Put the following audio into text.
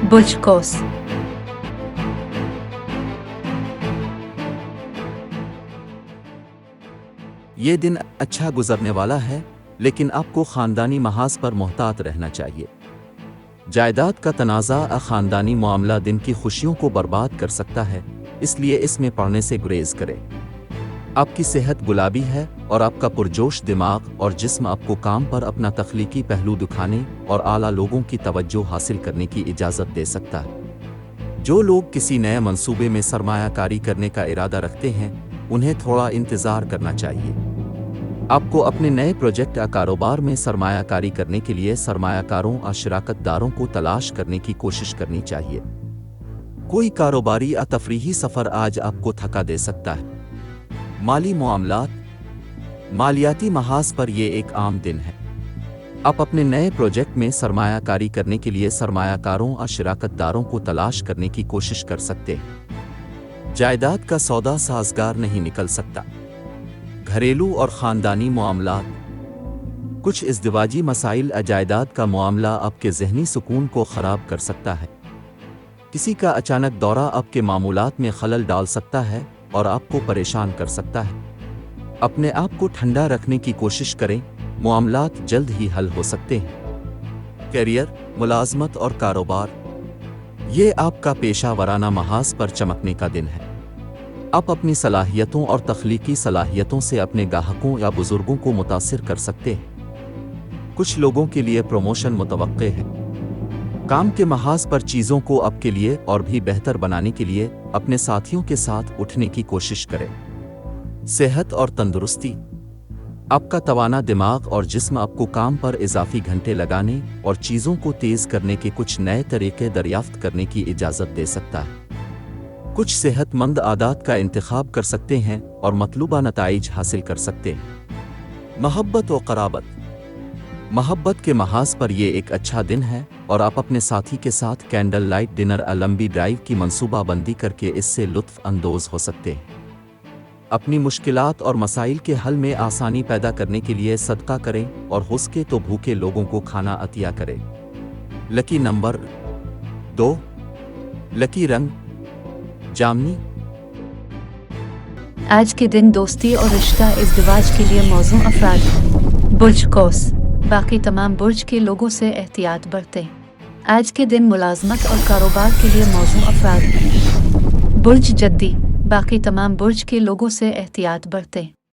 बुर्ज कौस। ये दिन अच्छा गुजरने वाला है, लेकिन आपको खानदानी महाज पर मोहतात रहना चाहिए। जायदाद का तनाज़ा खानदानी मामला दिन की खुशियों को बर्बाद कर सकता है, इसलिए इसमें पड़ने से गुरेज करें। आपकी सेहत गुलाबी है और आपका पुरजोश दिमाग और जिस्म आपको काम पर अपना तख्लीकी पहलू दिखाने और आला लोगों की तवज्जो हासिल करने की इजाज़त दे सकता है। जो लोग किसी नए मंसूबे में सरमायाकारी करने का इरादा रखते हैं, उन्हें थोड़ा इंतज़ार करना चाहिए। आपको अपने नए प्रोजेक्ट या कारोबार में सरमायाकारी करने के लिए सरमायाकारों और शराकतदारों को तलाश करने की कोशिश करनी चाहिए। कोई कारोबारी या तफरीही सफ़र आज आपको थका दे सकता है। माली मामलात, मालियाती महाज पर यह एक आम दिन है। आप अपने नए प्रोजेक्ट में सरमायाकारी करने के लिए सरमायाकारों और शराकतदारों को तलाश करने की कोशिश कर सकते हैं। जायदाद का सौदा साजगार नहीं निकल सकता। घरेलू और ख़ानदानी मामलात, कुछ इज़्दिवाजी मसाइल जायदाद का मामला आपके ज़हनी सुकून को ख़राब कर सकता है। किसी का अचानक दौरा आपके मामूलात में खलल डाल सकता है और आपको परेशान कर सकता है। अपने आप को ठंडा रखने की कोशिश करें, मामलात जल्द ही हल हो सकते हैं। करियर, मुलाजमत और कारोबार, ये आपका पेशा वराना महाज पर चमकने का दिन है। आप अपनी सलाहियतों और तख्लीकी सलाहियतों से अपने गाहकों या बुजुर्गों को मुतासिर कर सकते हैं। कुछ लोगों के लिए प्रमोशन मुतवक्के है। काम के महाज पर चीज़ों को आपके लिए और भी बेहतर बनाने के लिए अपने साथियों के साथ उठने की कोशिश करें। सेहत और तंदुरुस्ती, आपका तवाना दिमाग और जिस्म आपको काम पर इजाफी घंटे लगाने और चीज़ों को तेज़ करने के कुछ नए तरीके दरियाफ्त करने की इजाज़त दे सकता है। कुछ सेहतमंद आदात का इंतखाब कर सकते हैं और मतलूबा नताइज हासिल कर सकते हैं। मोहब्बत और क़राबत, मोहब्बत के महाज पर यह एक अच्छा दिन है और आप अपने साथी के साथ कैंडल लाइट डिनर या लंबी ड्राइव की मंसूबाबंदी करके इससे लुत्फ़ अंदोज़ हो सकते हैं। अपनी मुश्किलात और मसाइल के हल में आसानी पैदा करने के लिए सदका करें और हो सके तो भूखे लोगों को खाना अतिया करें। लकी नंबर 2, लकी रंग जामनी। आज के दिन दोस्ती और रिश्ता इज़्दिवाज के लिए मौजूद अफराद। बुर्ज कौस, बाकी तमाम बुर्ज के लोगों से एहतियात बरतें। आज के दिन मुलाजमत और कारोबार के लिए मौजूद अफराद। बुर्ज जद्दी, बाकी तमाम बुर्ज के लोगों से एहतियात बरतें।